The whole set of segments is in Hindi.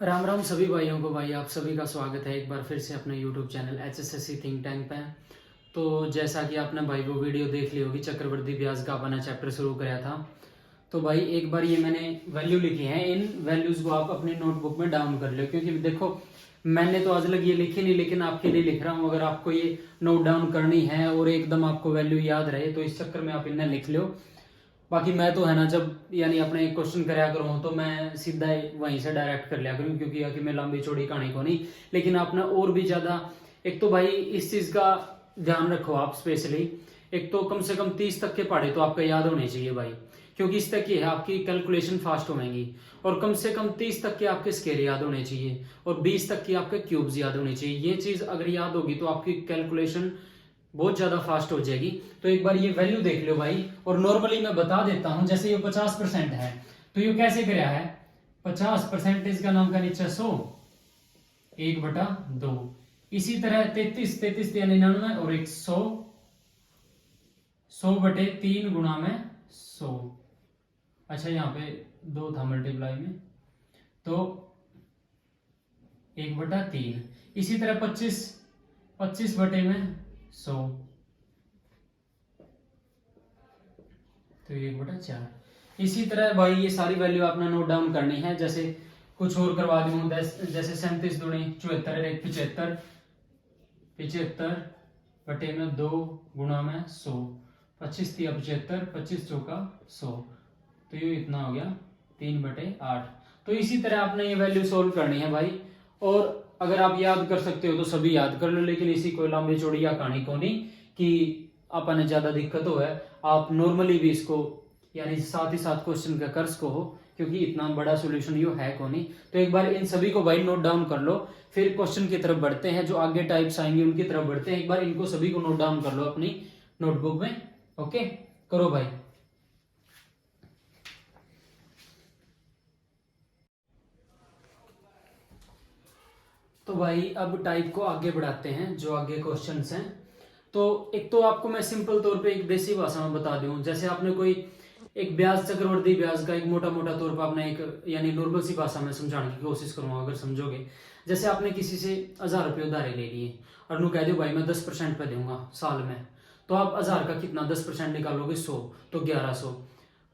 राम राम सभी भाइयों को। भाई आप सभी का स्वागत है एक बार फिर से अपने YouTube channel HSSC think tank पे। तो जैसा कि आपने भाई वो वीडियो देख ली होगी, चक्रवर्ती ब्याज का अपना चैप्टर शुरू कराया था। तो भाई एक बार ये मैंने वैल्यू लिखी है, इन वैल्यूज को आप अपनी नोटबुक में डाउन कर लो, क्योंकि देखो मैंने तो आज लग ये लिखी नहीं, लेकिन आपके लिए लिख रहा हूँ। अगर आपको ये नोट डाउन करनी है और एकदम आपको वैल्यू याद रहे तो इस चक्कर में आप इन्हें लिख लो। बाकी मैं तो है ना, जब यानी अपने क्वेश्चन कराया करूँ तो मैं सीधा वहीं से डायरेक्ट कर लिया करूँ, क्योंकि कि मैं लंबी चौड़ी कहानी को नहीं। लेकिन आपने और भी ज्यादा, एक तो भाई इस चीज का ध्यान रखो आप स्पेशली, एक तो कम से कम 30 तक के पढ़े तो आपका याद होने चाहिए भाई, क्योंकि इस तक की है आपकी कैलकुलेशन फास्ट होंगी। और कम से कम 30 तक के आपके स्केयर याद होने चाहिए और 20 तक की आपके क्यूब्स याद होने चाहिए। ये चीज अगर याद होगी तो आपकी कैलकुलेशन बहुत ज्यादा फास्ट हो जाएगी। तो एक बार ये वैल्यू देख लो भाई, और नॉर्मली मैं बता देता हूं, जैसे ये 50% है तो ये कैसे कराया है, 50% इसका नाम का नीचे 100, 1/2। इसी तरह 33, 33 या 99 और 100, 100/3 गुणा में 100। अच्छा यहाँ पे 2 था मल्टीप्लाई में, तो 1/3। इसी तरह 25, 25/100, तो 1/4। इसी तरह भाई ये सारी वैल्यू आपने नोट डाउन करनी है। जैसे कुछ और करवा दूं, जैसे 37 दूनी 74, 75, 75/2 गुणा में 100, 25 तिया 75, 25 चौका 100, तो ये इतना हो गया 3/8। तो इसी तरह आपने ये वैल्यू सोल्व करनी है भाई। और अगर आप याद कर सकते हो तो सभी याद कर लो, लेकिन इसी कोई लंबी चौड़ी या कहानी को नहीं कि अपन ज्यादा दिक्कत हो है। आप नॉर्मली भी इसको यानी साथ ही साथ क्वेश्चन का कर्ज को हो, क्योंकि इतना बड़ा सॉल्यूशन यो है को नहीं। तो एक बार इन सभी को भाई नोट डाउन कर लो, फिर क्वेश्चन की तरफ बढ़ते हैं। जो आगे टाइप्स आएंगे उनकी तरफ बढ़ते हैं। एक बार इनको सभी को नोट डाउन कर लो अपनी नोटबुक में। ओके करो भाई। तो भाई अब टाइप को आगे बढ़ाते हैं, जो आगे क्वेश्चंस हैं। तो एक तो आपको मैं सिंपल तौर पे एक देसी भाषा में बता दूं, जैसे आपने कोई एक ब्याज, चक्रवर्ती ब्याज का एक मोटा मोटा तौर पर आपने एक यानी नॉर्मल सी भाषा में समझाने की कोशिश करूंगा अगर समझोगे। जैसे आपने किसी से 1000 रुपये उधारे ले लिए और नु कह दो भाई मैं 10% पे दूंगा साल में, तो आप 1000 का कितना 10% निकालोगे 100, तो 1100।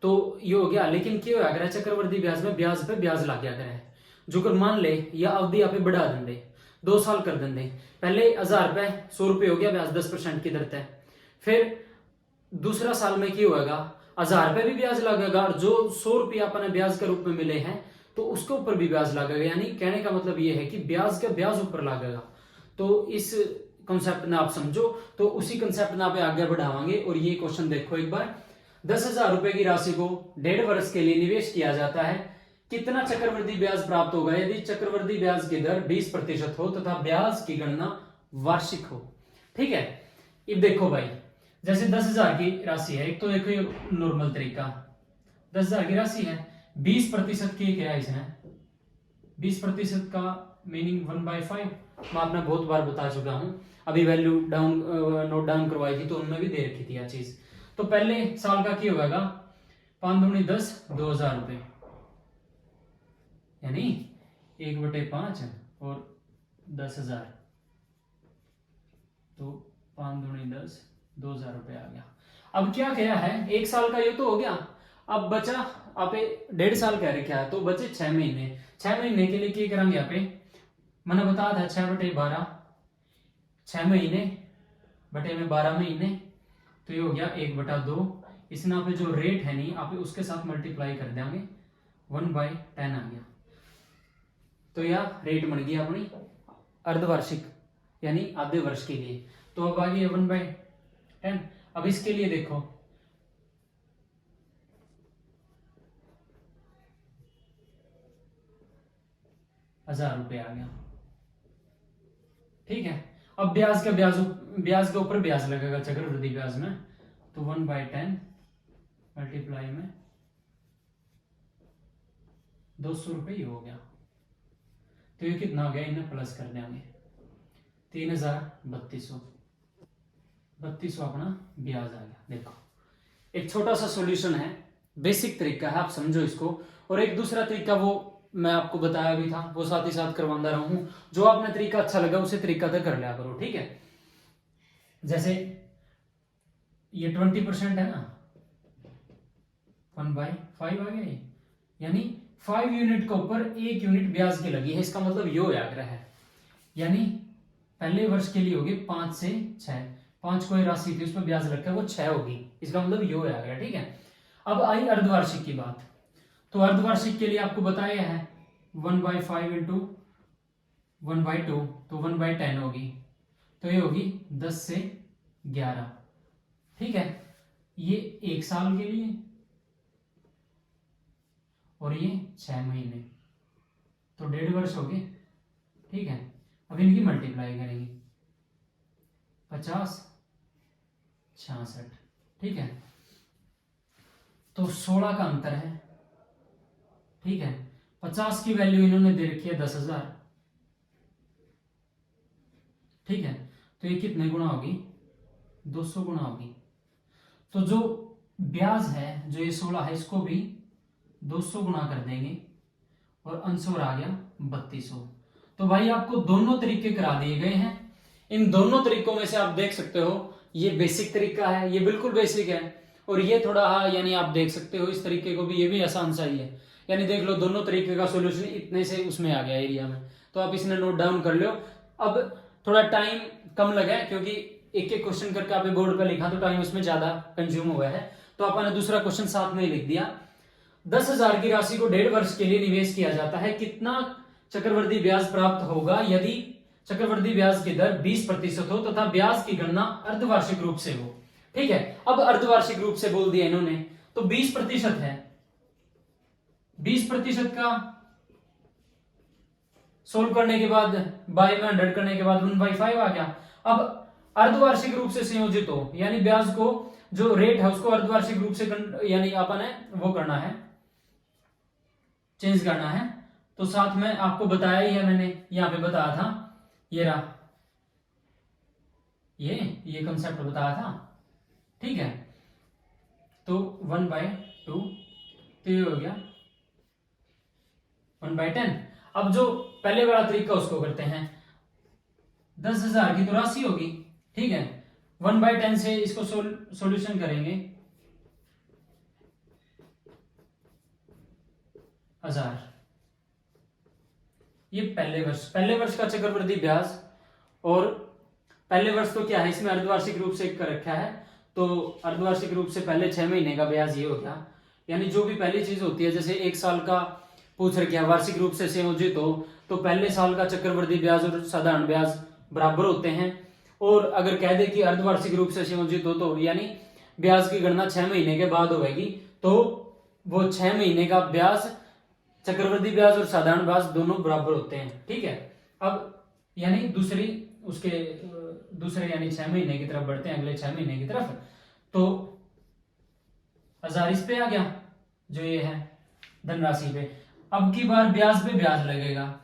तो ये हो गया। लेकिन क्या होया करे चक्रवर्ती ब्याज में ब्याज पे ब्याज लग गया करे, जो कर मान ले या अवधि आप बढ़ा देंगे, 2 साल कर देंगे। पहले 1000 रुपए 100 रुपये हो गया ब्याज 10% की दर है। फिर दूसरा साल में क्या होगा, 1000 रुपये भी ब्याज लगेगा और जो 100 रुपये अपने ब्याज के रूप में मिले हैं तो उसके ऊपर भी ब्याज लगेगा। यानी कहने का मतलब ये है कि ब्याज का ब्याज ऊपर लगेगा। तो इस कॉन्सेप्ट में आप समझो, तो उसी कॉन्सेप्ट में आप आगे बढ़ावांगे। और ये क्वेश्चन देखो एक बार, 10,000 रुपए की राशि को 1.5 वर्ष के लिए निवेश किया जाता है, कितना चक्रवृद्धि ब्याज प्राप्त होगा यदि चक्रवृद्धि ब्याज की दर 20% हो तथा ब्याज की गणना वार्षिक हो। ठीक है। अब देखो भाई, जैसे 10,000 की राशि है, एक तो देखो ये नॉर्मल तरीका, 10,000 की राशि है, 20% की क्या है इसमें, 20% का मीनिंग 1/5। मैं आपने बहुत बार बता चुका हूं, अभी वैल्यू डाउन नोट डाउन करवाई थी तो उनमें भी दे रखी थी यह चीज। तो पहले साल का क्या होगा, 5 दूनी 10, 2,000 रुपये, यानी 1/5 और 10,000, तो 5 दूनी 10, 2,000 रुपये आ गया। अब क्या किया है, एक साल का ये तो हो गया। अब बचा आप 1.5 साल कह रहे क्या, तो बचे 6 महीने। 6 महीने के लिए क्या करेंगे यहाँ पे, मैंने बताया था 6/12, 6 महीने बटे में 12 महीने, तो ये हो गया 1/2। इसमें आप जो रेट है नहीं आप उसके साथ मल्टीप्लाई कर देंगे, 1/10 आ गया। तो यह रेट बन गई अपनी अर्धवार्षिक यानी आधे वर्ष के लिए। तो अब आ गई 1/10। अब इसके लिए देखो, ₹1,000 आ गया। ठीक है। अब ब्याज के ऊपर ब्याज लगेगा चक्रवृद्धि ब्याज में, तो 1/10 मल्टीप्लाई में 200 रुपये ही हो गया। तो ये कितना हो गया, इन्हें प्लस कर देंगे, 3,3200 अपना ब्याज आ गया। देखो एक छोटा सा सॉल्यूशन है, बेसिक तरीका है, आप समझो इसको। और एक दूसरा तरीका वो मैं आपको बताया भी था वो साथ ही साथ करवाता रहा हूं। जो आपने तरीका अच्छा लगा उसे तरीका तक कर लिया करो, ठीक है। जैसे ये 20% है ना, 1/5 आ गया ये, यानी 5 यूनिट के ऊपर 1 यूनिट ब्याज की लगी है, इसका मतलब यो आग्रह है। यानी पहले वर्ष के लिए होगी 5 से 6, 5 कोई राशि थी उस पर ब्याज रखा है वो 6 होगी, इसका मतलब यो आग्रह, ठीक है। अब आई अर्धवार्षिक की बात। तो अर्धवार्षिक के लिए आपको बताया है 1/5 इंटू 1/2 तो 1/10 होगी, तो ये होगी 10 से 11, ठीक है। ये 1 साल के लिए और ये 6 महीने, तो 1.5 वर्ष हो गए, ठीक है। अब इनकी मल्टीप्लाई करेंगे, 50 66, ठीक है। तो 16 का अंतर है, ठीक है। 50 की वैल्यू इन्होंने दे रखी है 10,000, ठीक है। तो ये कितने गुना होगी, 200 गुना होगी। तो जो ब्याज है, जो ये 16 है, इसको भी 200 गुना कर देंगे और आंसर आ गया 3200। तो भाई आपको दोनों तरीके करा दिए गए हैं। इन दोनों तरीकों में से आप देख सकते हो ये बेसिक तरीका है, ये बिल्कुल बेसिक है, और ये थोड़ा यानी आप देख सकते हो इस तरीके को भी, ये भी आसान सा ही है। यानी देख लो दोनों तरीके का सॉल्यूशन इतने से उसमें आ गया एरिया में, तो आप इसने नोट डाउन कर लो। अब थोड़ा टाइम कम लगा है क्योंकि एक एक क्वेश्चन करके आपने बोर्ड पर लिखा तो टाइम उसमें ज्यादा कंज्यूम हुआ है, तो आपने दूसरा क्वेश्चन साथ में ही लिख दिया। 10,000 की राशि को 1.5 वर्ष के लिए निवेश किया जाता है, कितना चक्रवृद्धि ब्याज प्राप्त होगा यदि चक्रवृद्धि ब्याज की दर 20% हो तथा ब्याज की गणना अर्धवार्षिक रूप से हो, ठीक है। अब अर्धवार्षिक रूप से बोल दिया इन्होंने, तो 20% है, 20% का सोल्व करने के बाद बाय में 100 करने के बाद 1/5 आ गया। अब अर्धवार्षिक रूप से संयोजित हो, यानी ब्याज को जो रेट है उसको अर्धवार्षिक रूप से यानी अपन है वो करना है, चेंज करना है। तो साथ में आपको बताया ही है, मैंने यहां पे बताया था, ये रहा, ये कंसेप्ट बताया था, ठीक है। तो 1/2 तो ये हो गया 1/10। अब जो पहले वाला तरीका उसको करते हैं, 10,000 की तो राशि होगी, ठीक है। 1/10 से इसको सॉल्यूशन करेंगे 1000, ये पहले वर्ष का चक्रवृद्धि ब्याज। और पहले वर्ष तो क्या है, इसमें अर्धवार्षिक रूप से कर रखा है, तो अर्धवार्षिक रूप से पहले 6 महीने का ब्याज ये हो गया। यानी जो भी पहली चीज होती है, जैसे 1 साल का पूछ रखा है वार्षिक रूप से संयोजित हो, तो पहले साल का चक्रवृद्धि ब्याज और साधारण ब्याज बराबर होते हैं। और अगर कह दे कि अर्धवार्षिक रूप से संयोजित हो तो यानी ब्याज की गणना 6 महीने के बाद होगी, तो वो 6 महीने का ब्याज, चक्रवृद्धि ब्याज और साधारण ब्याज दोनों बराबर होते हैं, ठीक है। अब यानी दूसरे यानी 6 महीने की तरफ बढ़ते हैं, अगले 6 महीने की तरफ, तो 1000 इस पे आ गया, जो ये है धनराशि पे। अब की बार ब्याज पे ब्याज लगेगा,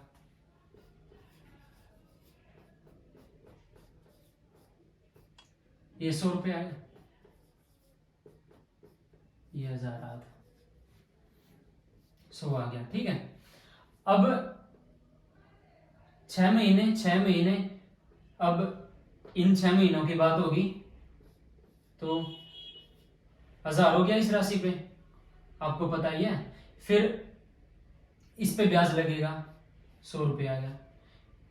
ये 100 रुपये आएगा, ये 1000 आधा 100 आ गया, ठीक है। अब 6 महीने, अब इन 6 महीनों की बात होगी तो 1000 हो गया इस राशि पे, आपको पता ही है। फिर इस पे ब्याज लगेगा, 100 रुपये आ गया।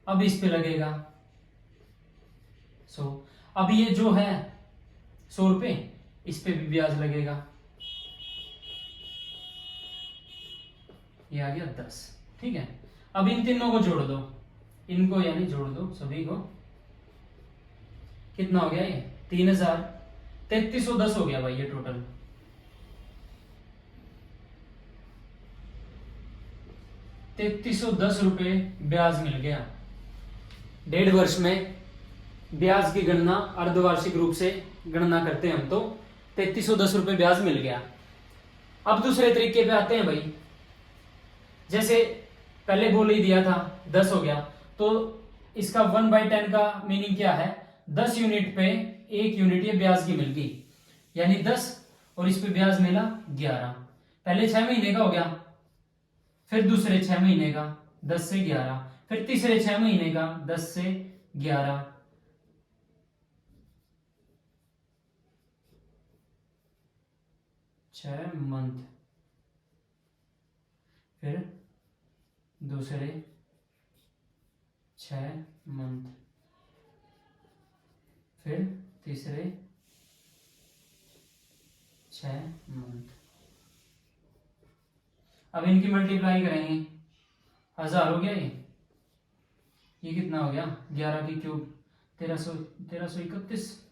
अब इस पे लगेगा 100, अब ये जो है 100 रुपये, इस पे भी ब्याज लगेगा, ये आ गया 10, ठीक है। अब इन तीनों को जोड़ दो, इनको यानी जोड़ दो सभी को, कितना हो गया ये 3000, 3310 हो गया भाई ये टोटल। 3310 रुपये ब्याज मिल गया। 1.5 वर्ष में ब्याज की गणना अर्धवार्षिक रूप से गणना करते हैं हम, तो 3310 रुपये ब्याज मिल गया। अब दूसरे तरीके पे आते हैं भाई, जैसे पहले बोल ही दिया था 10 हो गया, तो इसका 1/10 का मीनिंग क्या है, 10 यूनिट पे 1 यूनिट ये ब्याज की मिल गई, यानी 10 और इस पे ब्याज मिला 11, पहले 6 महीने का हो गया, फिर दूसरे 6 महीने का 10 से 11, फिर तीसरे 6 महीने का 10 से 11, छह मंथ, फिर दूसरे 6 मंथ, फिर तीसरे 6 मंथ। अब इनकी मल्टीप्लाई करेंगे, 1000 हो गया ये कितना हो गया 11 की क्यूब 1331।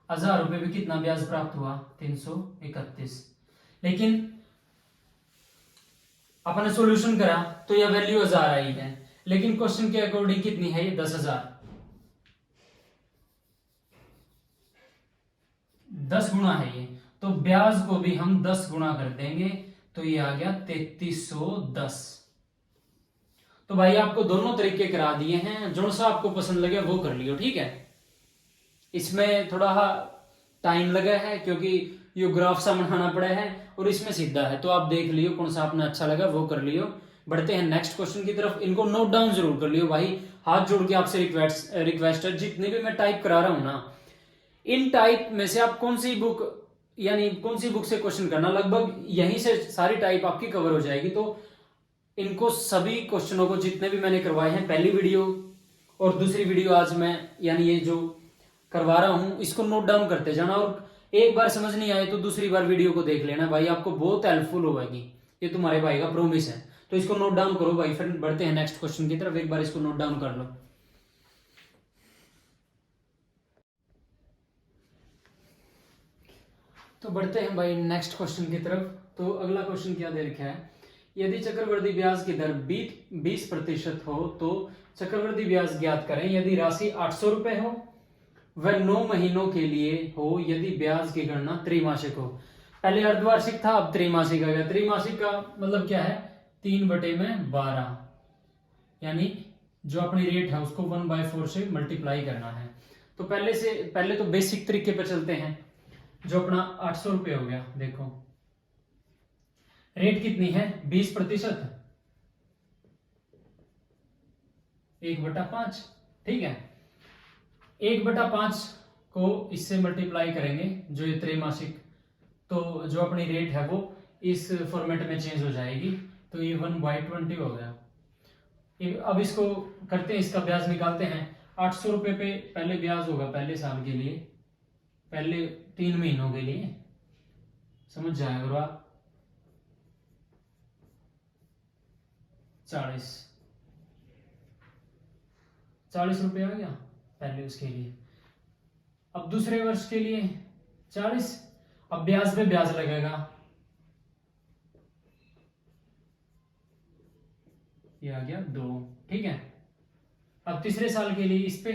1000 रुपये में कितना ब्याज प्राप्त हुआ 331। लेकिन अपने सॉल्यूशन करा तो यह वैल्यू 1000 आई है, लेकिन क्वेश्चन के अकॉर्डिंग कितनी है ये 10,000। 10 गुना है ये, तो ब्याज को भी हम 10 गुना कर देंगे, तो ये आ गया 3310। तो भाई आपको दोनों तरीके करा दिए हैं, जो सा आपको पसंद लगे वो कर लियो, ठीक है। इसमें थोड़ा टाइम लगा है क्योंकि ये ग्राफ सा बनाना पड़ा है, और इसमें सीधा है, तो आप देख लियो कौन सा आपने अच्छा लगा वो कर लियो। बढ़ते हैं नेक्स्ट क्वेश्चन की तरफ, इनको नोट डाउन जरूर कर लियो भाई, हाथ जोड़ के आपसे रिक्वेस्ट है, जितने भी मैं टाइप करा रहा हूं ना, इन टाइप में से आप कौन सी बुक यानी कौन सी बुक से क्वेश्चन करना, लगभग यहीं से सारी टाइप आपकी कवर हो जाएगी। तो इनको सभी क्वेश्चनों को जितने भी मैंने करवाए हैं, पहली वीडियो और दूसरी वीडियो आज मैं यानी ये जो करवा रहा हूं, इसको नोट डाउन करते जाना, और एक बार समझ नहीं आए तो दूसरी बार वीडियो को देख लेना भाई, आपको बहुत हेल्पफुल होगी, ये तुम्हारे भाई का प्रॉमिस है। तो इसको नोट डाउन करो भाई, फिर बढ़ते हैं नेक्स्ट क्वेश्चन की तरफ, एक बार इसको नोट डाउन कर लो। तो बढ़ते हैं भाई नेक्स्ट क्वेश्चन की तरफ। तो अगला क्वेश्चन क्या दे रखा है, यदि चक्रवृद्धि ब्याज की दर 20% हो तो चक्रवृद्धि ब्याज ज्ञात करें। यदि राशि 800 रुपए हो वह 9 महीनों के लिए हो, यदि ब्याज की गणना त्रैमासिक हो। पहले अर्धवार्षिक था, अब त्रैमासिक आ गया। त्रैमासिक का मतलब क्या है 3/12, यानी जो अपनी रेट है उसको 1/4 से मल्टीप्लाई करना है। तो पहले तो बेसिक तरीके पर चलते हैं, जो अपना 800 रुपये हो गया। देखो रेट कितनी है 20%, 1/5, ठीक है। 1/5 को इससे मल्टीप्लाई करेंगे, जो ये त्रैमासिक, तो जो अपनी रेट है वो इस फॉर्मेट में चेंज हो जाएगी, तो ये 1/20 हो गया। अब इसको करते हैं, इसका ब्याज निकालते हैं। 800 रुपये पे पहले ब्याज होगा पहले साल के लिए, पहले 3 महीनों के लिए, समझ जाए अगर आप 40 रुपये आ गया पहले उसके लिए। अब दूसरे वर्ष के लिए 40, अब ब्याज पे ब्याज लगेगा, ये आ गया 2, ठीक है। अब तीसरे साल के लिए इस पे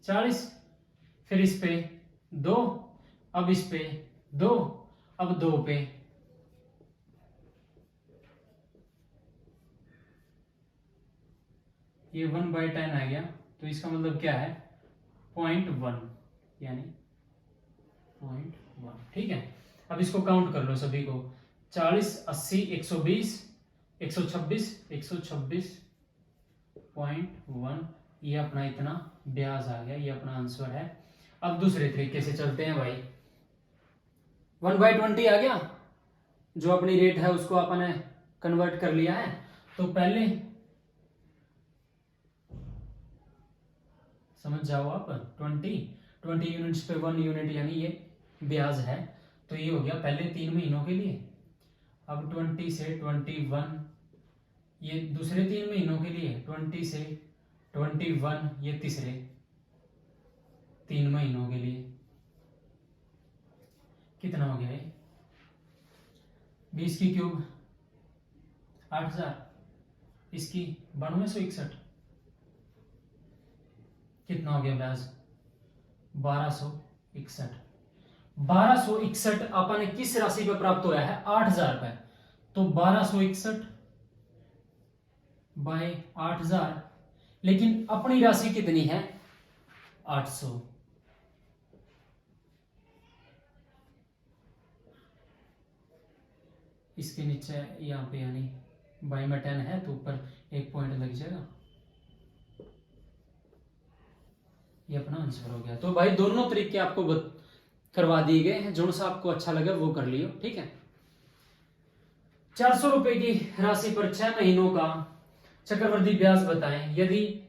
40, फिर इस पे 2, अब इस पे 2, अब 2 पे, ये 1/10 आ गया, तो इसका मतलब क्या है 0.1, यानी 0.1, ठीक है। अब इसको काउंट कर लो सभी को, 40, 80, 120, 126, 126.1, ये अपना इतना ब्याज आ गया, ये अपना आंसर है। अब दूसरे तरीके से चलते हैं भाई, 1/20 आ गया, जो अपनी रेट है उसको आपने कन्वर्ट कर लिया है। तो पहले समझ जाओ आप, 20 यूनिट्स पे 1 यूनिट यानी ये ब्याज है, तो ये हो गया पहले 3 महीनों के लिए। अब 20 से 21, ये दूसरे 3 महीनों के लिए, 20 से 21, ये तीसरे 3 महीनों के लिए। कितना हो गया ये 20 की क्यूब 8000, इसकी 9261, कितना हो गया ब्याज 1261। 1261 अपन किस राशि पे प्राप्त हुआ है 8000 पे, तो 1261 बाय 8000, लेकिन अपनी राशि कितनी है 800, इसके नीचे यहाँ पे यानी बाई में 10 है तो ऊपर 1 पॉइंट लग जाएगा। ये अपना आंसर हो गया। तो भाई दोनों तरीके आपको करवा दिए गए हैं, जो सा आपको अच्छा लगे वो कर लियो, ठीक है। 400 रुपए की राशि पर 6 महीनों का चक्रवृद्धि ब्याज बताएं। यदि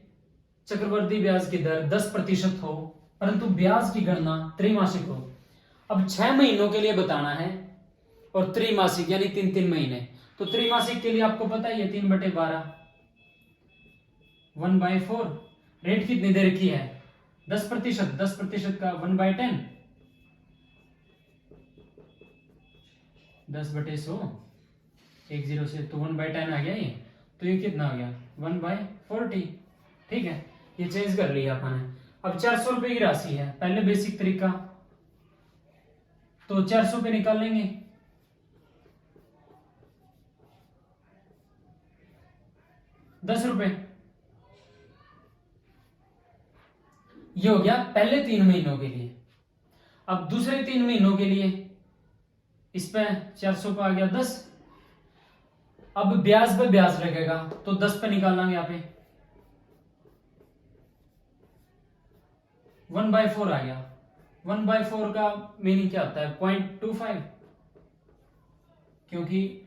चक्रवृद्धि ब्याज की दर 10% हो परंतु ब्याज की गणना त्रैमासिक हो। अब 6 महीनों के लिए बताना है और त्रैमासिक यानी 3-3 महीने। तो त्रैमासिक के लिए आपको पता ही है 3/12 1/4। रेट कितनी दे रखी है 10%, 10% का 1/10 10/100 10 से तो 1/10 आ गया ये। तो ये कितना आ गया 1/40, ठीक है। ये चेंज कर लिया अपन ने। अब 400 रुपए की राशि है, पहले बेसिक तरीका तो 400 पे निकाल लेंगे। ₹10 ये हो गया पहले 3 महीनों के लिए। अब दूसरे 3 महीनों के लिए इस पे 400 पे आ गया 10। अब ब्याज पे ब्याज लगेगा तो 10 पे निकालना यहाँ पे 1/4 आ गया। 1/4 का मीनिंग क्या होता है 0.25, क्योंकि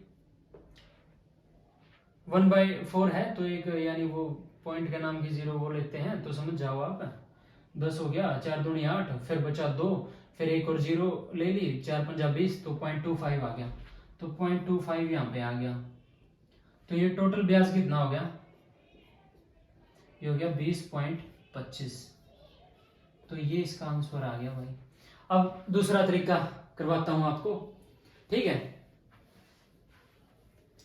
1/4 है तो एक यानी वो पॉइंट के नाम की 0 वो लेते हैं, तो समझ जाओ आप। 10 हो गया, 4 दूनी 8, फिर बचा 2, फिर एक और 0 ले ली, 4×5 20, तो 0.25 आ गया। तो 0.25 यहाँ पे आ गया। तो ये टोटल ब्याज कितना हो गया, ये हो गया 20.25। तो ये इसका आंसर आ गया भाई। अब दूसरा तरीका करवाता हूं आपको, ठीक है।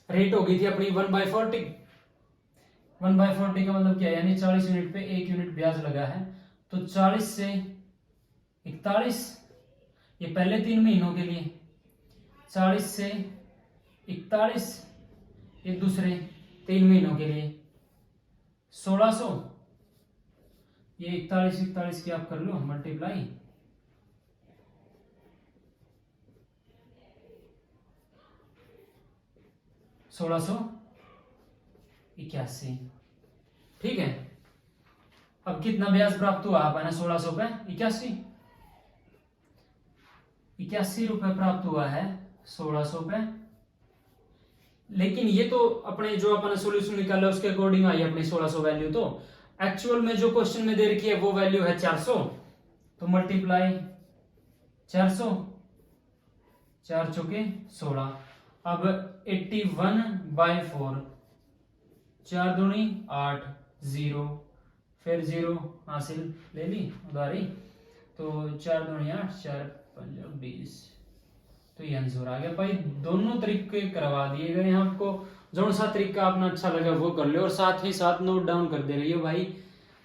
रेट हो गई थी अपनी 1/40। 1/40 का मतलब क्या है, यानी 40 यूनिट पे 1 यूनिट ब्याज लगा है। तो 40 से 41, ये पहले 3 महीनों के लिए। 40 से 41 ये दूसरे 3 महीनों के लिए। 1600, ये 41 की आप कर लो मल्टीप्लाई, $1681, ठीक है। अब कितना ब्याज प्राप्त हुआ आपने 1600 पे 81 रुपए प्राप्त हुआ है 1600 पे। लेकिन ये तो अपने जो अपने सॉल्यूशन निकाला उसके अकॉर्डिंग आई अपनी 1600 वैल्यू। तो एक्चुअल में जो क्वेश्चन में दे रखी है वो वैल्यू है 400, तो मल्टीप्लाई 400, 4 चौके 16। अब 81/4, 4 दूनी 8, 0, फिर 0 हासिल ले ली उधारी, तो 4 दूनी 8, 4 5 20। तो ये आंसर आ गया भाई। दोनों तरीके करवा दिए गए हैं आपको, जो सा तरीका अपना अच्छा लगा वो कर लो, और साथ ही साथ नोट डाउन कर दे रही हो भाई।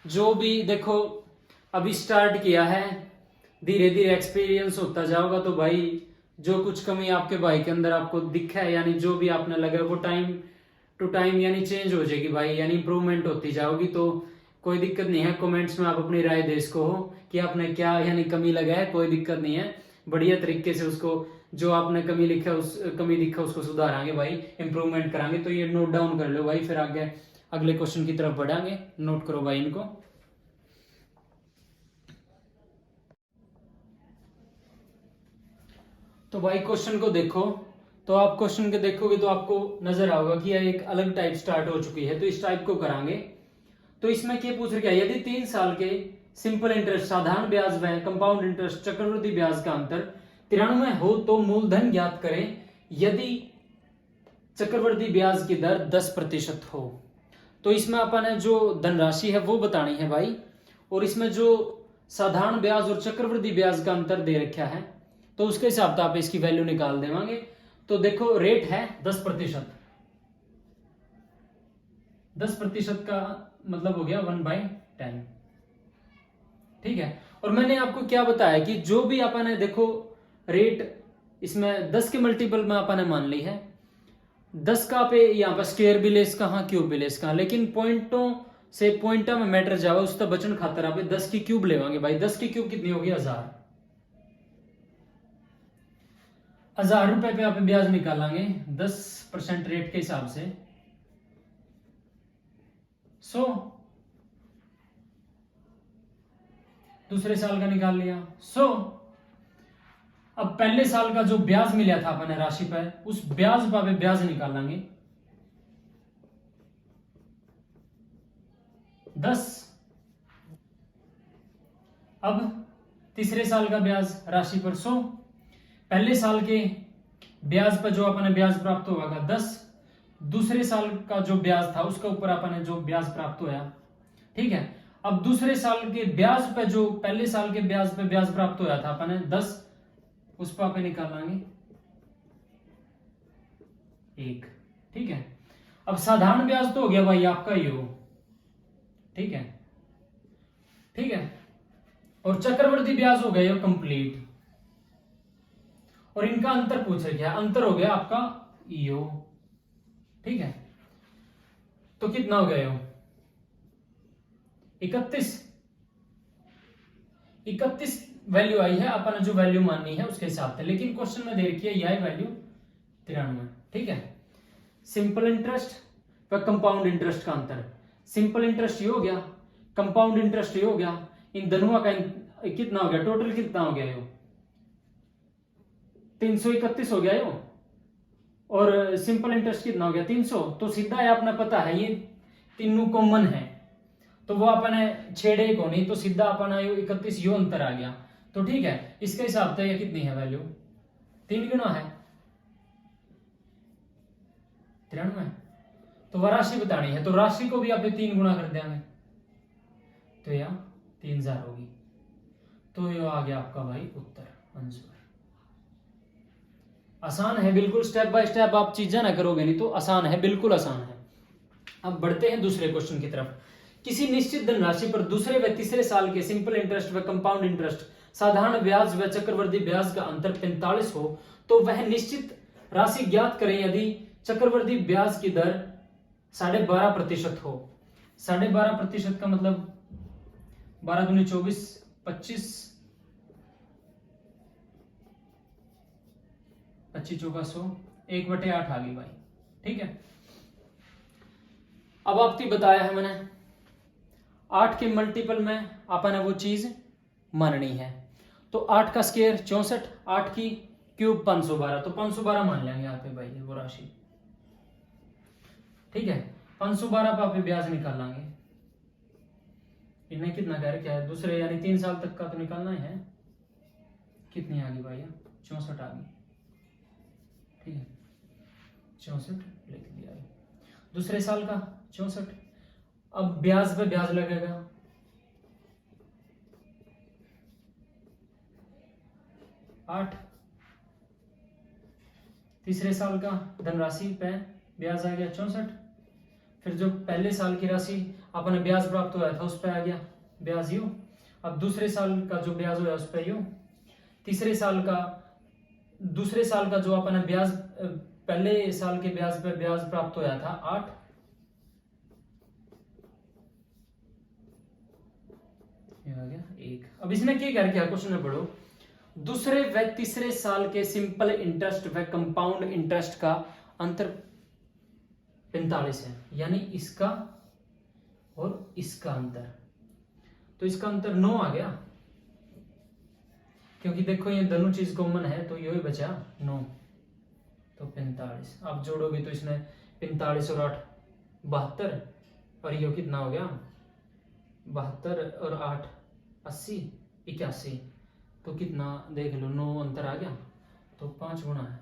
जो भी देखो अभी स्टार्ट किया है, धीरे धीरे एक्सपीरियंस होता जाओगा, तो भाई जो कुछ कमी आपके भाई के अंदर आपको दिखा है, यानी जो भी आपने लगा वो टाइम टू टाइम यानी चेंज हो जाएगी भाई, यानी इंप्रूवमेंट होती जाओगी। तो कोई दिक्कत नहीं है, कमेंट्स में आप अपनी राय दे इसको हो कि आपने क्या यानी कमी लगा है, कोई दिक्कत नहीं है। बढ़िया तरीके से उसको जो आपने कमी लिखा उस कमी दिखा उसको सुधारांगे भाई, इंप्रूवमेंट करांगे। तो ये नोट डाउन कर लो भाई, फिर आगे अगले क्वेश्चन की तरफ बढ़ांगे। नोट करो भाई इनको। तो भाई क्वेश्चन को देखो, तो आप क्वेश्चन के देखोगे तो आपको नजर आओगा कि यह एक अलग टाइप स्टार्ट हो चुकी है, तो इस टाइप को करांगे। तो इसमें क्या पूछ रखा है, यदि 3 साल के सिंपल इंटरेस्ट साधारण ब्याज व कंपाउंड इंटरेस्ट चक्रवृद्धि ब्याज का अंतर 93 हो तो मूलधन ज्ञात करें यदि चक्रवृद्धि ब्याज की दर 10% हो। तो इसमें अपन ने जो धनराशि है वो बतानी है भाई, और इसमें जो साधारण ब्याज और चक्रवृद्धि ब्याज का अंतर दे रखा है तो उसके हिसाब से आप इसकी वैल्यू निकाल देवांगे। तो देखो रेट है 10%, 10% का मतलब हो गया 1/10, ठीक है। और मैंने आपको क्या बताया कि जो भी अपन ने देखो रेट इसमें 10 के मल्टीपल में अपन ने मान ली है, 10 का पे यहाँ पर स्क्वायर भी लेस कहा क्यूब भी लेस कहा, लेकिन पॉइंटों से पॉइंटा में मैटर जाओ उस तक बचन खातर आप 10 की क्यूब लेवांगे भाई। 10 की क्यूब कितनी होगी 1000। 1000 रुपए पे आप ब्याज निकालेंगे 10% रेट के हिसाब से 100, दूसरे साल का निकाल लिया 100। अब पहले साल का जो ब्याज मिला था अपने राशि पर, उस ब्याज पर ब्याज निकालेंगे 10। अब तीसरे साल का ब्याज राशि पर 100, पहले साल के ब्याज पर जो अपने ब्याज प्राप्त होगा 10, दूसरे साल का जो ब्याज था उसके ऊपर अपने जो ब्याज प्राप्त होया, ठीक है। अब दूसरे साल के ब्याज पे जो पहले साल के ब्याज पे ब्याज प्राप्त होया था अपने 10, उस पर आप निकालेंगे 1, ठीक है। अब साधारण ब्याज तो हो गया भाई आपका ही हो, ठीक है, ठीक है। और चक्रवृद्धि ब्याज हो गया कंप्लीट, और इनका अंतर पूछा गया, अंतर हो गया आपका ईओ, ठीक है। तो कितना हो गया यो 31 वैल्यू आई है, अपन जो वैल्यू माननी है उसके हिसाब से, लेकिन क्वेश्चन में दे रखी है यह वैल्यू 93, ठीक है। सिंपल इंटरेस्ट व कंपाउंड इंटरेस्ट का अंतर, सिंपल इंटरेस्ट ये हो गया, कंपाउंड इंटरेस्ट ये हो गया, इन दोनों का कितना हो गया, टोटल कितना हो गया यो 331 हो गया यो, और सिंपल इंटरेस्ट कितना हो गया 300। तो सीधा है, अपना पता है ये तीनों कॉमन है, तो वो अपने छेड़े को नहीं, तो सीधा अपना 31 यो अंतर आ गया, तो ठीक है। इसके हिसाब से ये कितनी है वैल्यू, 3 गुना है 93। तो वह राशि बतानी है, तो राशि को भी आप 3 गुना कर देंगे तो यह 3000 होगी। तो ये आ गया आपका भाई उत्तर आंसर। आसान है बिल्कुल, स्टेप बाय स्टेप आप चीजें ना करोगे नहीं तो आसान है, बिल्कुल आसान है। अब बढ़ते हैं दूसरे क्वेश्चन की तरफ। किसी निश्चित धनराशि पर दूसरे व तीसरे साल के सिंपल इंटरेस्ट व कंपाउंड इंटरेस्ट, साधारण ब्याज व चक्रवृद्धि ब्याज का अंतर 45 हो तो वह निश्चित राशि ज्ञात करें यदि चक्रवृद्धि ब्याज की दर 12.5% हो। 12.5% का मतलब 12 दूनी 24, 25, 25 चौका 100, 1/8 आ गई भाई, ठीक है। अब आपको बताया है मैंने 8 के मल्टीपल में अपन वो चीज माननी है, तो 8 का स्क्वायर 64, 8 की क्यूब 512, तो 512 मान लेंगे यहाँ पे भाई वो राशि, ठीक है। 512 पर आप ब्याज निकाल लेंगे, इन्हें कितना कह रहे है दूसरे यानी 3 साल तक का तो निकालना है, कितनी आ गई भाई 64 आ गई, ठीक है 64 लिख दिया, दूसरे साल का 64। अब ब्याज पे ब्याज लगेगा, आठ, तीसरे साल का धनराशि पे ब्याज आ गया 64, फिर जो पहले साल की राशि अपने ब्याज प्राप्त हुआ था उस पर आ गया ब्याज यू, अब दूसरे साल का जो ब्याज हुआ उस पर यू, तीसरे साल का दूसरे साल का जो अपना ब्याज पहले साल के ब्याज पर ब्याज प्राप्त हुआ था 8, आ गया 1। अब इसमें क्या कर क्या क्वेश्चन में पढ़ो, दूसरे व तीसरे साल के सिंपल इंटरेस्ट व कंपाउंड इंटरेस्ट का अंतर 45 है, यानी इसका और इसका अंतर, तो इसका अंतर 9 आ गया, क्योंकि देखो ये दोनों चीज कॉमन है, तो यही बचा 9, तो 45। आप जोड़ोगे तो इसमें 45 और 8 72, और ये कितना हो गया 72 और 8 80, 81, तो कितना देख लो 9 अंतर आ गया, तो 5 गुना है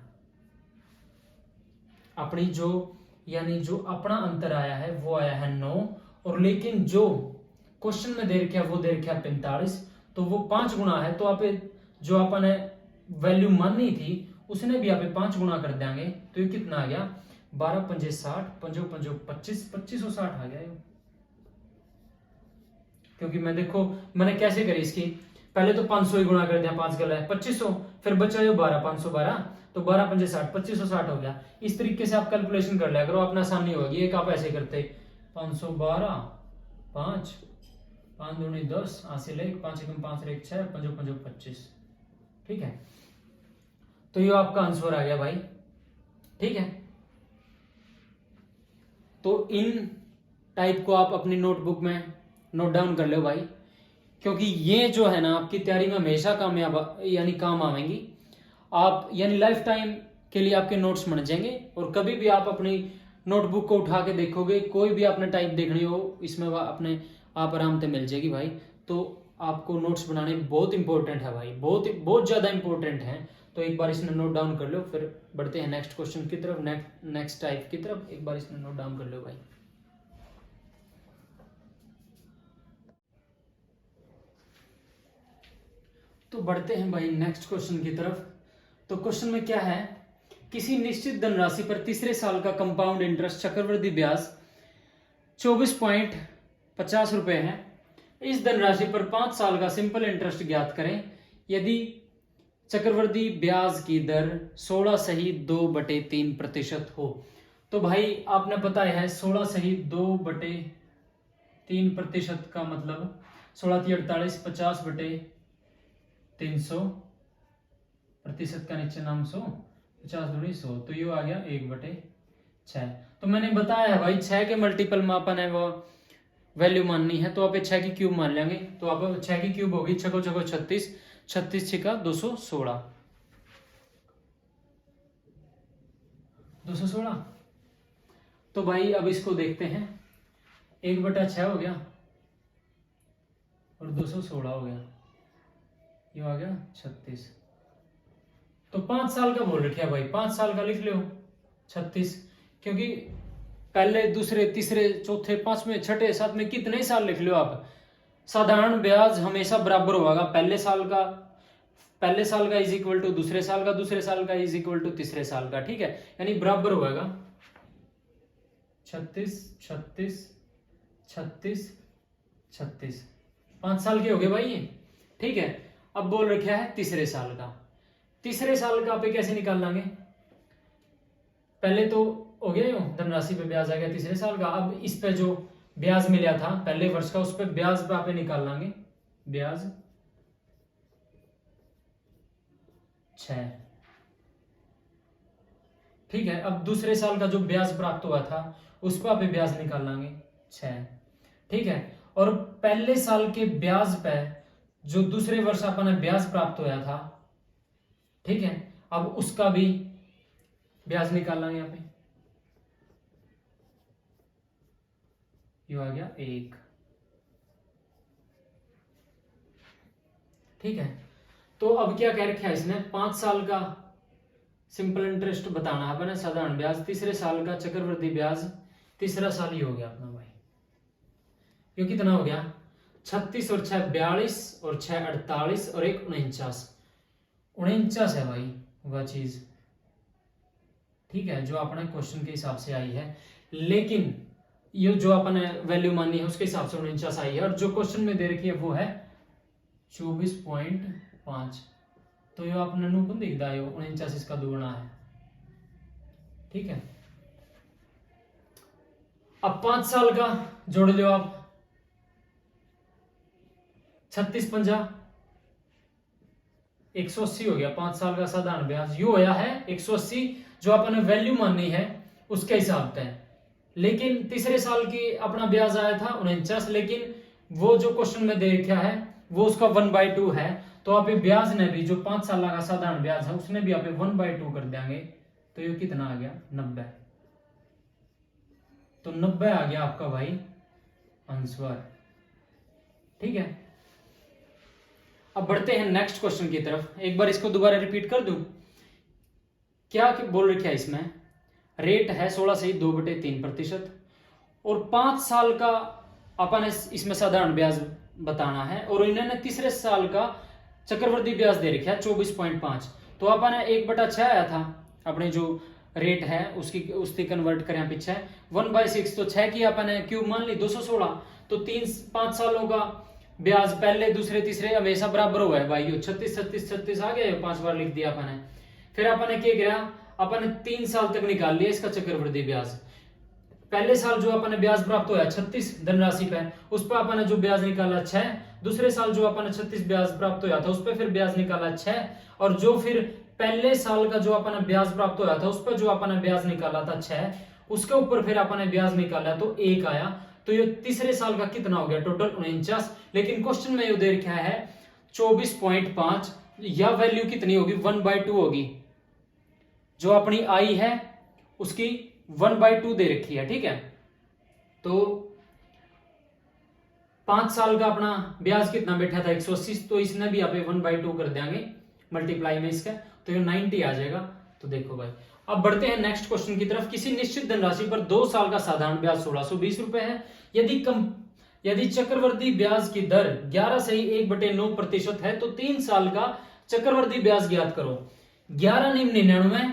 अपनी जो, यानी जो अपना अंतर आया है वो आया है 9, और लेकिन जो क्वेश्चन में दे रखा है वो दे रखा है 45, तो वो 5 गुना है, तो आप जो अपन वैल्यू माननी थी उसने भी आप 5 गुना कर देंगे, तो ये कितना आ गया 12 पंजे 60, 5 5 25, 2560 आ गया ये। क्योंकि मैं देखो मैंने कैसे करी इसकी, पहले तो 500 ही गुणा कर दिया, 5 गला है 2500, फिर बचा ये 12, 512, तो 12 पंजे 60, 2560 हो गया। इस तरीके से आप कैलकुलेशन कर लिया करो, अपना आसानी होगी। एक आप ऐसे करते 512, 5 5 दूनी 10, 80 ले 5 1 5 1 6, 5 5 25, ठीक है। तो ये आपका आंसर आ गया भाई। ठीक है, तो इन टाइप को आप अपनी नोटबुक में नोट डाउन कर लो भाई, क्योंकि ये जो है ना आपकी तैयारी में हमेशा कामयाब यानी काम आवेंगी। आप यानी लाइफ टाइम के लिए आपके नोट्स बन जाएंगे, और कभी भी आप अपनी नोटबुक को उठा के देखोगे, कोई भी आपने टाइप देखनी हो इसमें अपने आप आराम से मिल जाएगी भाई। तो आपको नोट्स बनाने बहुत इंपॉर्टेंट है भाई, बहुत बहुत ज़्यादा इंपॉर्टेंट है। तो एक बार इसमें नोट डाउन कर लो, फिर बढ़ते हैं नेक्स्ट क्वेश्चन की तरफ, नेक्स्ट टाइप की तरफ। एक बार इसमें नोट डाउन कर लो भाई। तो बढ़ते हैं भाई नेक्स्ट क्वेश्चन की तरफ। तो क्वेश्चन में क्या है, किसी निश्चित धनराशि पर तीसरे साल का कंपाउंड इंटरेस्ट चक्रवृद्धि ब्याज 24.50 रुपए है। इस धनराशि पर 5 साल का सिंपल इंटरेस्ट ज्ञात करें यदि चक्रवृद्धि ब्याज की दर 16/2/3% हो। तो भाई आपने पता है 16/2/3% का मतलब 16×3 = 48, 50/300, प्रतिशत का नीचे नाम 100, 50×100, तो ये आ गया 1/6। तो मैंने बताया है भाई 6 के मल्टीपल में अपन है वो वैल्यू माननी है, तो आप 6 की क्यूब मान लेंगे। तो आप 6 की क्यूब होगी 6 को 6 को 36, 36 6 का 216, 216। तो भाई अब इसको देखते हैं, 1/6 हो गया और 216 हो गया, ये आ गया 36। तो 5 साल का बोल रखा है भाई, 5 साल का लिख लो 36, क्योंकि पहले दूसरे तीसरे चौथे पांचवें छठे सातवें कितने ही साल लिख लो आप, साधारण ब्याज हमेशा बराबर होगा। पहले साल का इज इक्वल टू दूसरे साल का, दूसरे साल का इज इक्वल टू तीसरे साल का। ठीक है, यानी बराबर होगा 36 36 36 36, 5 साल के हो गए भाई ये। ठीक है, अब बोल रखा है तीसरे साल का। तीसरे साल का पे कैसे निकाल लेंगे, पहले तो हो गया धनराशि पे ब्याज आ गया तीसरे साल का। अब इस पे जो ब्याज मिला था पहले वर्ष का, उस पे ब्याज पे आप निकाल लेंगे ब्याज 6। ठीक है, अब दूसरे साल का जो ब्याज प्राप्त हुआ था उस पर आप ब्याज निकाल लेंगे 6। ठीक है, और पहले साल के ब्याज पे जो दूसरे वर्ष अपने ब्याज प्राप्त हुआ था, ठीक है, अब उसका भी ब्याज निकाल लेंगे यहाँ पे, ये आ गया 1। ठीक है, तो अब क्या कह रखा है इसने, 5 साल का सिंपल इंटरेस्ट बताना है अपने, साधारण ब्याज, तीसरे साल का चक्रवृद्धि ब्याज, तीसरा साल ही हो गया अपना भाई। ये कितना हो गया, 36 और 6 42 और 6 48 और 1 49, 49 है भाई वह चीज। ठीक है, जो अपने क्वेश्चन के हिसाब से आई है, लेकिन ये जो अपन वैल्यू मानी है उसके हिसाब से 49 आई है, और जो क्वेश्चन में दे रखी है वो है 24.5। तो ये आपने नूपन दिखता है 49 इसका दुगुना है। ठीक है, अब 5 साल का जोड़ लो आप, 36 50 180 हो गया 5 साल का साधारण ब्याज। यू होया है 180 जो अपन वैल्यू माननी है उसके हिसाब से। लेकिन तीसरे साल की अपना ब्याज आया था 49, लेकिन वो जो क्वेश्चन में दे रखा है वो उसका 1/2 है। तो आप ब्याज ने भी जो 5 साल का साधारण ब्याज है उसने भी आप 1/2 कर देंगे, तो ये कितना आ गया 90। तो 90 आ गया आपका भाई आंसर। ठीक है, अब बढ़ते हैं नेक्स्ट क्वेश्चन की तरफ। एक बार इसको दोबारा रिपीट कर दूं, क्या बोल रखा है इसमें, रेट है 16/2/3% और 5 साल का अपन इसमें साधारण ब्याज बताना है, और इन्होंने तीसरे साल का चक्रवृद्धि ब्याज दे रखा है 24.5। तो अपन 1/6 आया था अपने जो रेट है उसकी कन्वर्ट करें पीछे 1/6, तो 6 की अपन क्यूब मान ली 216। तो 5 सालों का ब्याज पहले दूसरे तीसरे हमेशा बराबर हुआ है भाई, 36 36 36 आ गया, 5 बार लिख दिया अपन। फिर अपन क्या किया, अपन 3 साल तक निकाल लिया इसका चक्रवृद्धि ब्याज। पहले साल जो अपन ब्याज प्राप्त हुआ 36 धनराशि पे, उस पर अपन जो ब्याज निकाला 6। दूसरे साल जो अपन 36 ब्याज प्राप्त हुआ था उस पर फिर ब्याज निकाला 6, और जो फिर पहले साल का जो अपना ब्याज प्राप्त होया था उस पर जो अपने ब्याज निकाला था 6, उसके ऊपर फिर अपने ब्याज निकाला तो 1 आया, तो ये तीसरे साल का कितना हो गया टोटल 49। लेकिन क्वेश्चन में ये दे रखा है 24.5, या वैल्यू कितनी होगी 1/2 होगी, जो अपनी आई है उसकी 1/2 दे रखी है, ठीक है। तो 5 साल का अपना ब्याज कितना बैठा था 180, तो इसने भी यहाँ पे 1/2 कर देंगे मल्टीप्लाई में इसका, तो ये 90 आ जाएगा। तो देखो भाई, अब बढ़ते हैं नेक्स्ट क्वेश्चन की तरफ। किसी निश्चित धनराशि पर 2 साल का साधारण ब्याज 1620 रुपए है। यदि चक्रवर्ती ब्याज की दर 11/1/9% है तो 3 साल का चक्रवर्ती ब्याज ज्ञात करो। 11 निम्न 99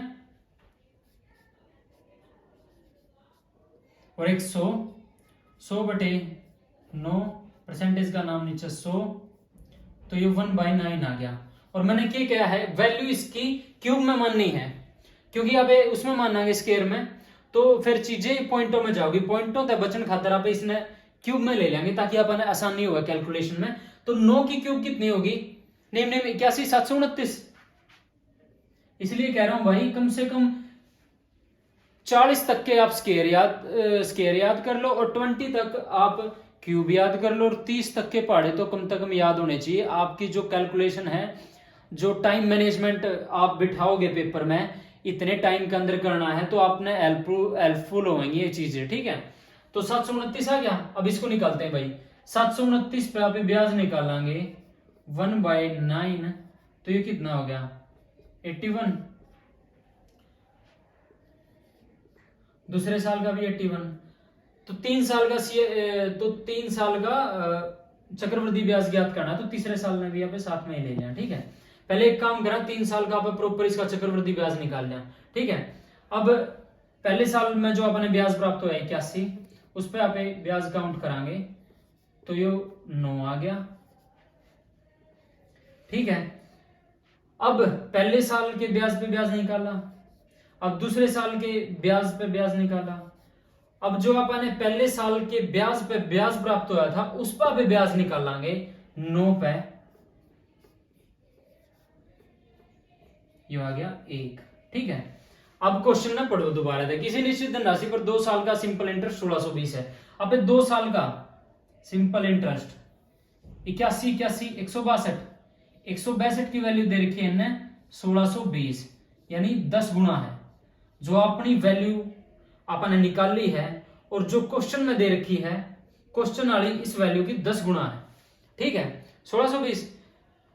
और 100/9 परसेंटेज का नाम नीचे 100, तो ये 1/9 आ गया। और मैंने क्या किया है, वैल्यू इसकी क्यूब में माननी है, क्योंकि अब उसमें मानांगे स्क्वायर में तो फिर चीजें पॉइंटों में जाओगी, पॉइंटों तक बचन खातर आप इसने क्यूब में ले लेंगे ताकि अपन आसानी होगा कैलकुलेशन में। तो 9 की क्यूब कितनी होगी, 81 729। इसलिए कह रहा हूं भाई कम से कम 40 तक के आप स्क्वायर याद कर लो और 20 तक आप क्यूब याद कर लो और 30 तक के पहाड़े तो कम से कम याद होने चाहिए। आपकी जो कैलकुलेशन है, जो टाइम मैनेजमेंट आप बिठाओगे पेपर में, इतने टाइम के अंदर करना है तो आपने हेल्पफुल होंगी ये चीजें, ठीक है। तो 729 आ गया। अब इसको निकालते हैं भाई, 729 पे आप ब्याज निकालेंगे 1/9, तो ये कितना हो गया 81। दूसरे साल का भी 81, तो 3 साल का चक्रवृद्धि ब्याज ज्ञात करना, तो तीसरे साल में भी यहाँ पे साथ में ही ले लेना, ठीक है। पहले एक काम करा, 3 साल का आप प्रॉपर इसका चक्रवृद्धि ब्याज निकाल लिया, ठीक है। अब पहले साल में जो अपने ब्याज प्राप्त हुआ 81, उस पर आप ब्याज काउंट करांगे तो ये 9 आ गया, ठीक है। अब पहले साल के ब्याज पे ब्याज निकाला, अब दूसरे साल के ब्याज पे ब्याज निकाला। अब जो अपने पहले साल के ब्याज पे ब्याज प्राप्त हुआ था उस पर भी ब्याज निकालेंगे 9 पे, ये आ गया 1, ठीक है। अब क्वेश्चन ना पढ़ो दोबारा था, किसी निश्चित धनराशि पर 2 साल का सिंपल इंटरेस्ट 1620 है। अब 2 साल का सिंपल इंटरेस्ट 81 162, 162 की वैल्यू दे रखी है 1620, यानी 10 गुना है जो अपनी वैल्यू आपने निकाली है, और जो क्वेश्चन में दे रखी है क्वेश्चन वाली इस वैल्यू की 10 गुना है, ठीक है 1620।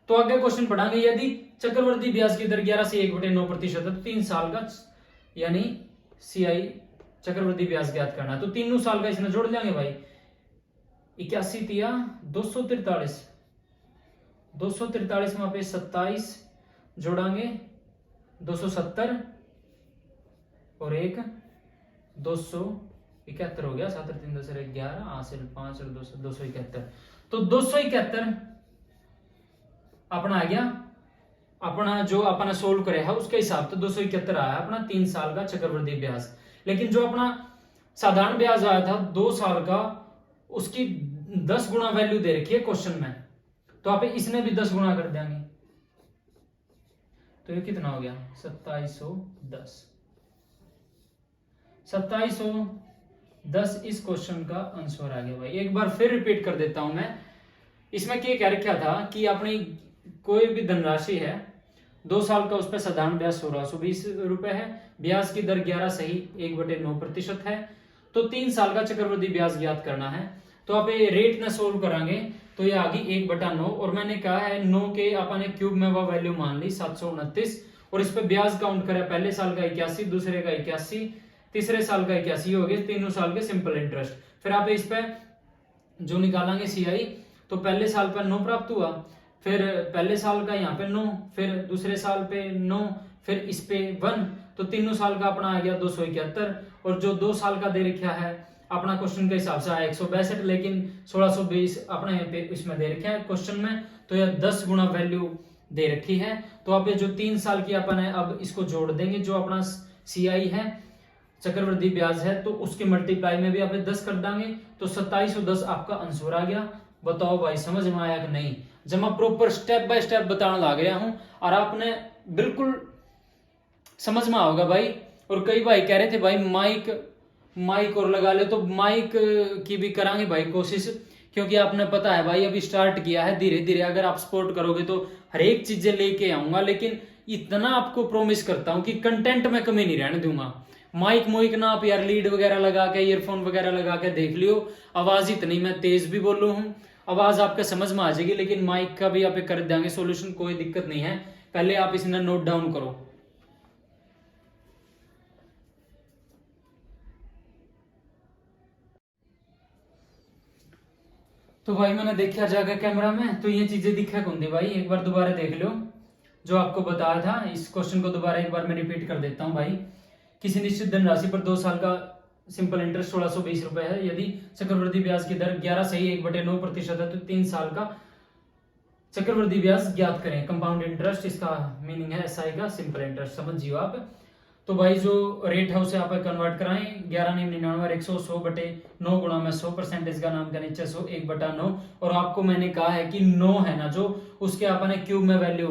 तो आगे क्वेश्चन पढ़ाएंगे, यदि चक्रवर्ती ब्याज की दर 11 से 1/9% है तो 3 साल का यानी CI चक्रवर्ती ब्याज ज्ञात करना, तो 3 साल का इसमें जोड़ लेंगे भाई, 81 तिया 243, 243 में आप 27 जोड़ांगे 270 और 1 271 हो गया, 7 3 10 11 हासिल 5 और 271, तो 271 अपना आ गया, अपना जो अपना सोल्व करे है उसके हिसाब से 271 आया अपना 3 साल का चक्रवृद्धि ब्याज। लेकिन जो अपना साधारण ब्याज आया था 2 साल का, उसकी 10 गुना वैल्यू दे रखी है क्वेश्चन में, तो आप इसने भी 10 गुना कर देंगे, तो ये कितना हो गया 2710, 2710 इस क्वेश्चन का आंसर आ गया भाई। एक बार फिर रिपीट कर देता हूं मैं, इसमें क्या कह रखा था कि अपनी कोई भी धनराशि है 2 साल का, उस पर साधारण ब्याज 1620 रुपए है, ब्याज की दर 11/1/9% है, तो 3 साल का चक्रवृद्धि ब्याज ज्ञात करना है। तो आप ये रेट में सोल्व करांगे तो ये आ गई 1/9, और मैंने कहा है 9 के अपने क्यूब में वो वैल्यू मान ली 729, और इस पे ब्याज काउंट करें, पहले साल का 81, दूसरे का 81, तीसरे साल का 81 हो गए, 3 साल के सिंपल इंटरेस्ट। फिर आप इस पे जो निकालेंगे CI, तो पहले साल पर 9 प्राप्त हुआ, फिर पहले साल का यहाँ पे 9, फिर दूसरे साल पे 9, फिर इस पे 1, तो 3 साल का अपना आ गया 271, और जो 2 साल का दे रखा है अपना क्वेश्चन के हिसाब से आया 162, लेकिन 1620 अपने यहाँ पे इसमें दे रखा है क्वेश्चन में, तो यह 10 गुना वैल्यू दे रखी है। तो आप ये जो 3 साल की अपन है अब इसको जोड़ देंगे, जो अपना CI है चक्रवृद्धि ब्याज है, तो उसके मल्टीप्लाई में भी आप 10 कर देंगे, तो 2710 आपका आंसर आ गया। बताओ भाई समझ में आया कि नहीं? जब मैं प्रॉपर स्टेप बाय स्टेप बताने लग गया हूं और आपने बिल्कुल समझ में आओगा भाई। और कई भाई कह रहे थे भाई माइक और लगा ले, तो माइक की भी करांगे भाई कोशिश, क्योंकि आपने पता है भाई अभी स्टार्ट किया है धीरे धीरे। अगर आप सपोर्ट करोगे तो हर एक चीजें लेके आऊंगा, लेकिन इतना आपको प्रॉमिस करता हूं कि कंटेंट में कमी नहीं रहने दूंगा। माइक मोइक ना आप यार लीड वगैरह लगा के ईयरफोन वगैरह लगा के देख लियो, आवाज इतनी मैं तेज भी बोलू हूँ, आवाज आपके समझ में आ जाएगी। लेकिन माइक का भी आप कर देंगे सोल्यूशन, कोई दिक्कत नहीं है। पहले आप इसने नोट डाउन करो। तो भाई मैंने देखा जाकर कैमरा में, तो ये चीजें दिखा कौन दी भाई, एक बार दोबारा देख लो जो आपको बताया था। इस क्वेश्चन को दोबारा एक बार मैं रिपीट कर देता हूँ भाई। किसी निश्चित धनराशि पर 2 साल का सिंपल इंटरेस्ट 1620 रुपए है। यदि चक्रवृद्धि ब्याज की दर 11.1/9% है तो 3 साल का चक्रवृद्धि ब्याज ज्ञात करें। कंपाउंड इंटरेस्ट इसका मीनिंग है एसआई का सिंपल इंटरेस्ट, समझिए आप। तो भाई जो रेट है उसे आप कन्वर्ट कराएं, 1199 100 गुणा में 100% का नाम का नीचे 100 1/9। और आपको मैंने कहा है कि 9 है ना जो, उसके आपने क्यूब में वैल्यू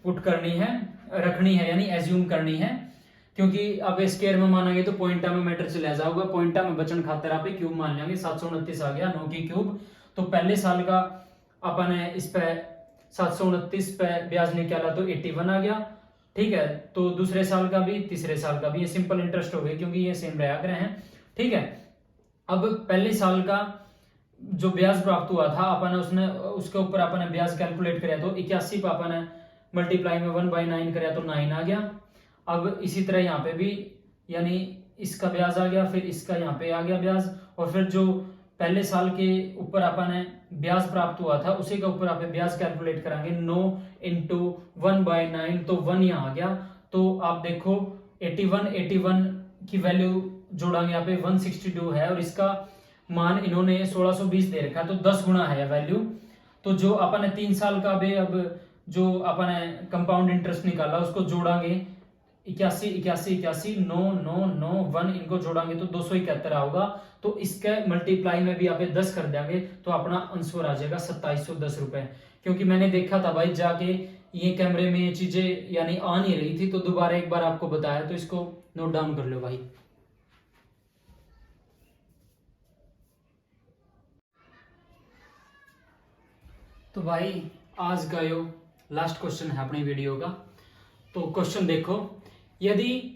पुट करनी है, रखनी है, यानी एज्यूम करनी है। क्योंकि अब स्केयर में मानेंगे तो पॉइंटा में मैटर चला जाऊंगा, पॉइंटा में बचन खातर आप क्यूब मान लेंगे। 729 आ गया 9 की क्यूब। तो पहले साल का अपन इस पे 729 पे ब्याज निकाला तो 81 आ गया, ठीक है। तो दूसरे साल का भी तीसरे साल का भी ये सिंपल इंटरेस्ट हो गए, क्योंकि ये सेम रहा करे हैं, ठीक है। अब पहले साल का जो ब्याज प्राप्त हुआ था अपन उसने उसके ऊपर अपन ब्याज कैलकुलेट कराया, तो 81 पे अपन मल्टीप्लाई में 1/9 कराया तो 9 आ गया। अब इसी तरह यहाँ पे भी, यानी इसका ब्याज आ गया, फिर इसका यहाँ पे आ गया ब्याज, और फिर जो पहले साल के ऊपर अपन ब्याज प्राप्त हुआ था उसी के ऊपर आप ब्याज कैलकुलेट करेंगे। 9 इंटू 1/9 तो 1 यहाँ आ गया। तो आप देखो 81 की वैल्यू जोड़ांगे यहाँ पे 162 है, और इसका मान इन्होंने 1620 दे रखा है, तो 10 गुना है वैल्यू। तो जो अपन ने 3 साल का भी अब जो अपन ने कंपाउंड इंटरेस्ट निकाला उसको जोड़ांगे, 81 9 9 9 1 इनको जोड़ांगे तो 271 होगा। तो इसके मल्टीप्लाई में भी आप 10 कर देंगे तो अपना आंसर आ जाएगा 2710 रुपए। क्योंकि मैंने देखा था भाई जाके ये कैमरे में ये चीजें यानी आ नहीं रही थी, तो दोबारा एक बार आपको बताया, तो इसको नोट डाउन कर लो भाई। तो भाई आज का यो लास्ट क्वेश्चन है अपनी वीडियो का। तो क्वेश्चन देखो, यदि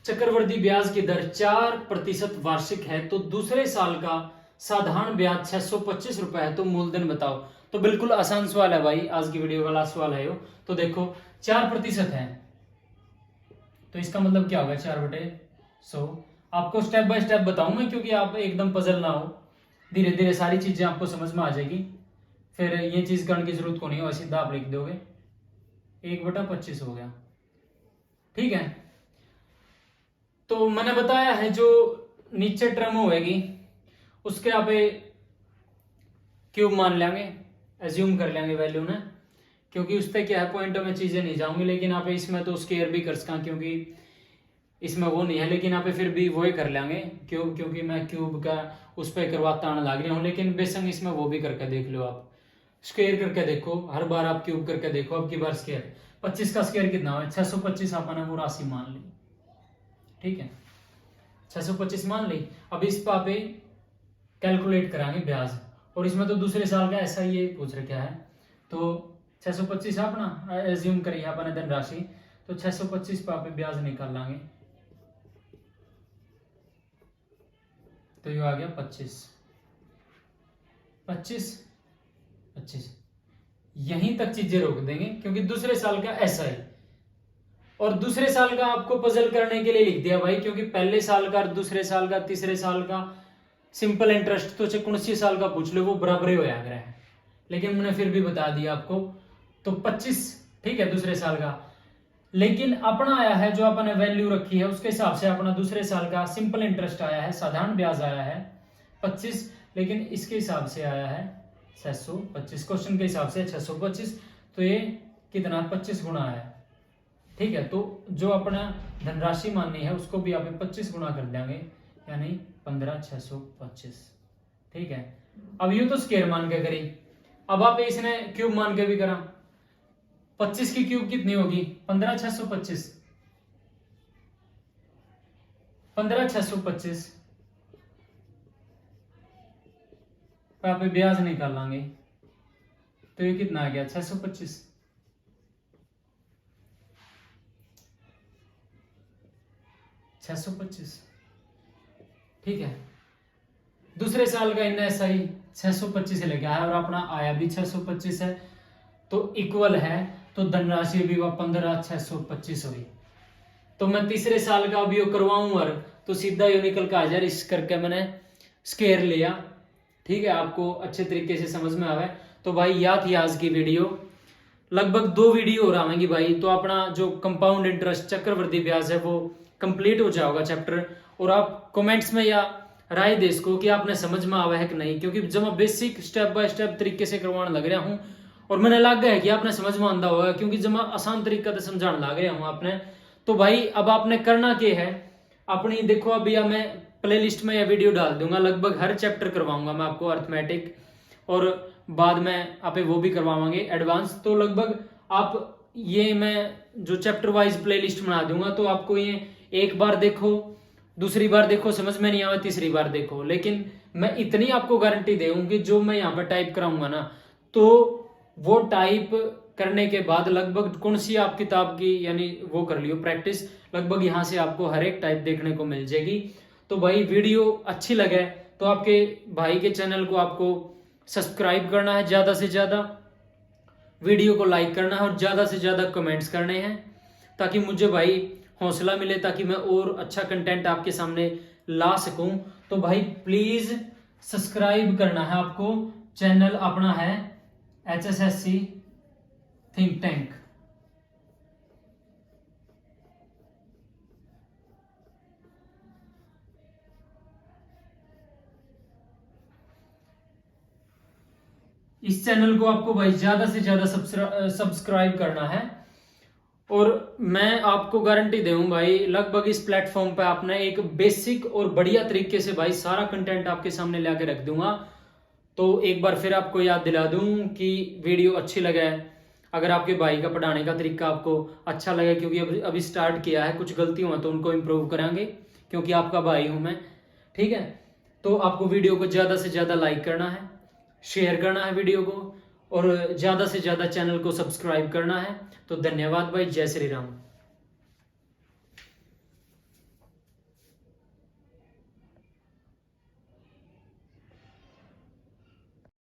चक्रवृद्धि ब्याज की दर 4% वार्षिक है तो दूसरे साल का साधारण ब्याज 625 रुपए है, तो मूलधन बताओ। तो बिल्कुल आसान सवाल है भाई, आज की वीडियो का लास्ट सवाल है यो। तो देखो 4% है तो इसका मतलब क्या होगा 4/100। आपको स्टेप बाय स्टेप बताऊं मैं, क्योंकि आप एकदम पजल ना हो, धीरे धीरे सारी चीजें आपको समझ में आ जाएगी। फिर ये चीज करने की जरूरत को नहीं हो, सीधा आप लिख दोगे 1/25 हो गया, ठीक है। तो मैंने बताया है जो नीचे टर्म होएगी उसके आप क्यूब मान लेंगे, एज्यूम कर लेंगे वैल्यू ने, क्योंकि उस पर क्या है पॉइंटों में चीजें नहीं जाऊंगी। लेकिन आप इसमें तो स्केयर भी कर सका, क्योंकि इसमें वो नहीं है, लेकिन आप फिर भी वही कर लेंगे क्यूब, क्योंकि मैं क्यूब का उस पर करवाता आने लग रहा हूँ। लेकिन बेशक इसमें वो भी करके देख लो, आप स्केयर करके देखो, हर बार आप क्यूब करके देखो। अब की बार स्केयर 25 का स्केयर कितना है 625, आपने वो राशि मान ली, ठीक है 625 मान ली। अब इस पे कैलकुलेट कराएंगे ब्याज, और इसमें तो दूसरे साल का ऐसा ही पूछ रखा है। तो 625 अपना एज्यूम करिए अपने धनराशि, तो 625 पे ब्याज निकाल लाएंगे, तो ये आ गया 25 यहीं तक चीजें रोक देंगे, क्योंकि दूसरे साल का ऐसा ही। और दूसरे साल का आपको पजल करने के लिए लिख दिया भाई, क्योंकि पहले साल का दूसरे साल का तीसरे साल का सिंपल इंटरेस्ट तो 29 साल का पूछ लो वो बराबर ही हो रहा है, लेकिन मैंने फिर भी बता दिया आपको। तो 25 ठीक है दूसरे साल का, लेकिन अपना आया है जो अपने वैल्यू रखी है उसके हिसाब से अपना दूसरे साल का सिंपल इंटरेस्ट आया है, साधारण ब्याज आया है 25, लेकिन इसके हिसाब से आया है 625, क्वेश्चन के हिसाब से 625। तो ये कितना 25 गुना है, ठीक है। तो जो अपना धनराशि माननी है उसको भी आप 25 गुना कर देंगे, यानी 15,625, ठीक है। अब यूं तो स्केयर मान के करी, अब आप इसने क्यूब मान के भी करा, 25 की क्यूब कितनी होगी 15,625, 15,625 यहाँ पे ब्याज निकालेंगे तो ये कितना आ गया 625। ठीक है। दूसरे साल का इनने SI 625 लेके आया और अपना आया भी 625 है, तो इक्वल है, तो धनराशि भी वह 15,625 हुई। तो मैं तीसरे साल का उपयोग करवाऊं वर्ग तो सीधा यू निकल का 1000 इस करके मैंने स्केयर लिया। ठीक है, आपको अच्छे तरीके से समझ में आवे। तो भाई याद थी आज की वीडियो, लगभग 2 वीडियो और आवेंगी भाई, तो अपना जो कंपाउंड इंटरेस्ट चक्रवृद्धि ब्याज है वो कंप्लीट हो जाएगा चैप्टर। और आप कमेंट्स में या राय दे इसको कि आपने समझ में आवा है कि नहीं, क्योंकि जब मैं बेसिक स्टेप बाय स्टेप तरीके से करवाने लग रहा हूँ और मैंने लग गया है कि आपने समझ में आंदा होगा, क्योंकि जब मैं आसान तरीका से समझाने लग रहा हूँ आपने, तो भाई अब आपने करना क्या है अपनी, देखो अभी मैं प्लेलिस्ट में यह वीडियो डाल दूंगा, लगभग हर चैप्टर करवाऊंगा मैं आपको अर्थमेटिक, और बाद में आप वो भी करवाएंगे एडवांस। तो लगभग आप ये मैं जो चैप्टर वाइज प्लेलिस्ट बना दूंगा, तो आपको ये एक बार देखो, दूसरी बार देखो, समझ में नहीं आवे तीसरी बार देखो, लेकिन मैं इतनी आपको गारंटी दूंगी जो मैं यहाँ पर टाइप कराऊंगा ना, तो वो टाइप करने के बाद लगभग कौन सी आप किताब की यानी वो कर लियो प्रैक्टिस, लगभग यहाँ से आपको हर एक टाइप देखने को मिल जाएगी। तो भाई वीडियो अच्छी लगे तो आपके भाई के चैनल को आपको सब्सक्राइब करना है, ज्यादा से ज्यादा वीडियो को लाइक करना है और ज्यादा से ज्यादा कमेंट्स करने हैं, ताकि मुझे भाई हौसला मिले, ताकि मैं और अच्छा कंटेंट आपके सामने ला सकूं। तो भाई प्लीज सब्सक्राइब करना है आपको, चैनल अपना है HSSC थिंक टैंक। इस चैनल को आपको भाई ज्यादा से ज्यादा सब्सक्राइब करना है, और मैं आपको गारंटी दूं भाई लगभग इस प्लेटफॉर्म पे आपने एक बेसिक और बढ़िया तरीके से भाई सारा कंटेंट आपके सामने लाके रख दूंगा। तो एक बार फिर आपको याद दिला दूं कि वीडियो अच्छी लगे, अगर आपके भाई का पढ़ाने का तरीका आपको अच्छा लगे, क्योंकि अभी स्टार्ट किया है, कुछ गलती हुआ तो उनको इम्प्रूव कराएंगे, क्योंकि आपका भाई हूं मैं। ठीक है, तो आपको वीडियो को ज्यादा से ज्यादा लाइक करना है, शेयर करना है वीडियो को, और ज्यादा से ज्यादा चैनल को सब्सक्राइब करना है। तो धन्यवाद भाई, जय श्री राम।